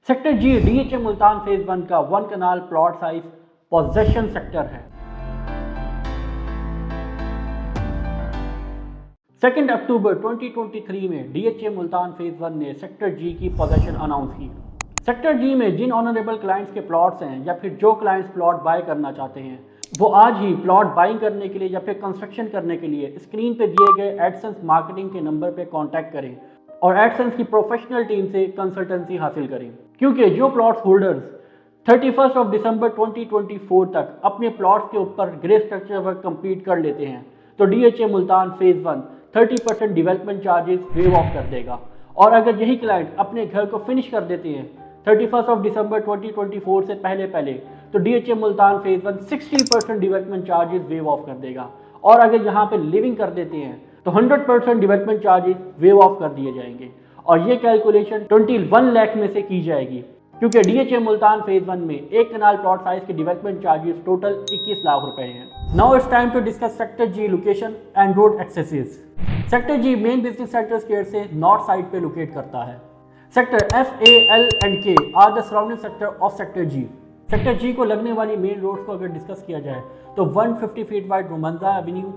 Sector जी DHA Multan phase 1 का 1 kanal plot size possession sector है। 2 अक्टूबर 2023 में डीएचए मुल्तान फेज 1 ने सेक्टर जी की पोजेशन अनाउंस की। सेक्टर जी में जिन ऑनरेबल क्लाइंट्स के प्लॉट्स हैं या फिर जो क्लाइंट्स प्लॉट बाय करना चाहते हैं वो आज ही प्लॉट बाइंग करने के लिए या फिर कंस्ट्रक्शन करने के लिए स्क्रीन पे दिए गए एडसेंस मार्केटिंग के नंबर पे कांटेक्ट करें और एडसेंस की प्रोफेशनल टीम से कंसल्टेंसी हासिल करें, क्योंकि जो प्लॉट्स होल्डर्स 31 दिसंबर 2024 तक अपने प्लॉट्स के ऊपर ग्रे स्ट्रक्चर वर्क कंप्लीट कर लेते हैं तो DHA Multan phase 1 30% development charges wave of कर देगा। और अगर यही क्लाइंट अपने घर को फिनिश कर देते हैं 31 दिसंबर 2024 से पहले तो DHA Multan phase 1 60% development charges wave of कर देगा। और अगर यहाँ पे लिविंग कर देते हैं तो 100% डेवलपमेंट चार्जेस वेव ऑफ कर दिए जाएंगे। और ये कैलकुलेशन 21 लाख में से की जाएगी, क्योंकि डीएचए मुल्तान फेज 1 में 1 कनाल प्लॉट साइज के डेवलपमेंट चार्जेस टोटल 21 लाख रुपए हैं। Now it's time to discuss sector G location and road accesses. Sector G main business centre square से नॉर्थ साइड पे लोकेट करता है। Sector F, A, L and K are the surrounding sector of sector G. Sector G को लगने वाली main roads को अगर discuss किया जाए तो 150 feet wide Romanza Avenue,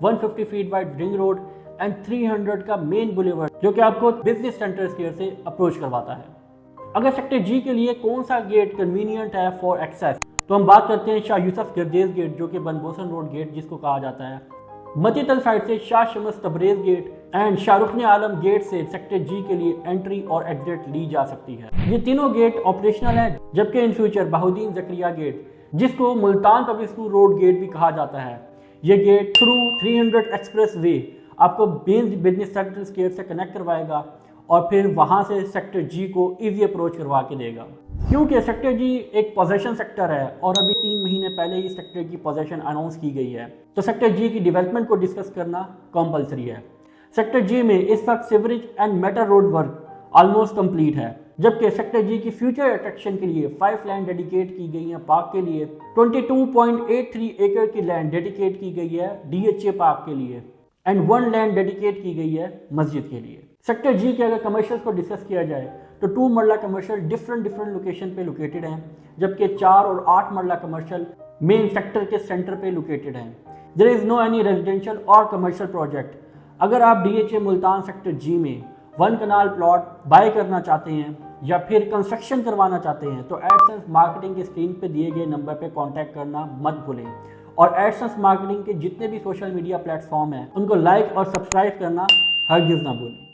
150 feet wide ring road and 300 का मेन बुलेवर्ड जो कि आपको बिजनेस सेंटर स्क्वायर से अप्रोच करवाता है। अगर सेक्टर जी के लिए कौन सा गेट कन्वीनियंट है फॉर एक्सेस तो हम बात करते हैं शाह यूसुफ गर्देज गेट जो कि बनबोसन रोड गेट जिसको कहा जाता है। मतीतल साइड से Shah Shams Tabrez gate and Shahrukh Alam gate से सेक्टर जी के लिए एंट्री और एग्जिट ली जा सकती है। ये तीनों गेट ऑपरेशनल है, जबकि in future Bahauddin Zakariya gate जिसको Multan public school road gate भी कहा जाता है, ये गेट थ्रू 300 एक्सप्रेस वे आपको मेन बिजनेस सेंटर स्क्वायर से कनेक्ट करवाएगा और फिर वहां से सेक्टर जी को इजी अप्रोच करवा के देगा। क्योंकि सेक्टर जी एक पोजेशन सेक्टर है और अभी 3 महीने पहले ही सेक्टर की पोजेशन अनाउंस की गई है, तो सेक्टर जी की डेवलपमेंट को डिस्कस करना कंपलसरी है। सेक्टर जी में इस वक्त sewerage and metal road work almost complete है, जबकि सेक्टर जी की फ्यूचर अट्रैक्शन के लिए 5 लैंड डेडिकेट की गई है पार्क के लिए। 22.83 एकड़ की लैंड डेडिकेट की गई है डीएचए पार्क के लिए एंड 1 लैंड डेडिकेट की गई है मस्जिद के लिए। सेक्टर जी के अगर कमर्शियल को डिस्कस किया जाए तो 2 मरला कमर्शियल डिफरेंट लोकेशन पे लोकेटेड हैं, जबकि 4 और 8 मरला कमर्शियल मेन सेक्टर के सेंटर पे लोकेटेड हैं। There is no any residential और कमर्शियल प्रोजेक्ट। अगर आप डीएचए मुल्तान सेक्टर जी में 1 कनाल प्लॉट बाय करना चाहते हैं या फिर कंस्ट्रक्शन करवाना चाहते हैं तो एडसेंस मार्केटिंग के स्क्रीन पे दिए गए नंबर पे कांटेक्ट करना मत भूलें। और एडसेंस मार्केटिंग के जितने भी सोशल मीडिया प्लेटफॉर्म हैं उनको लाइक और सब्सक्राइब करना हरगिज़ ना भूलें।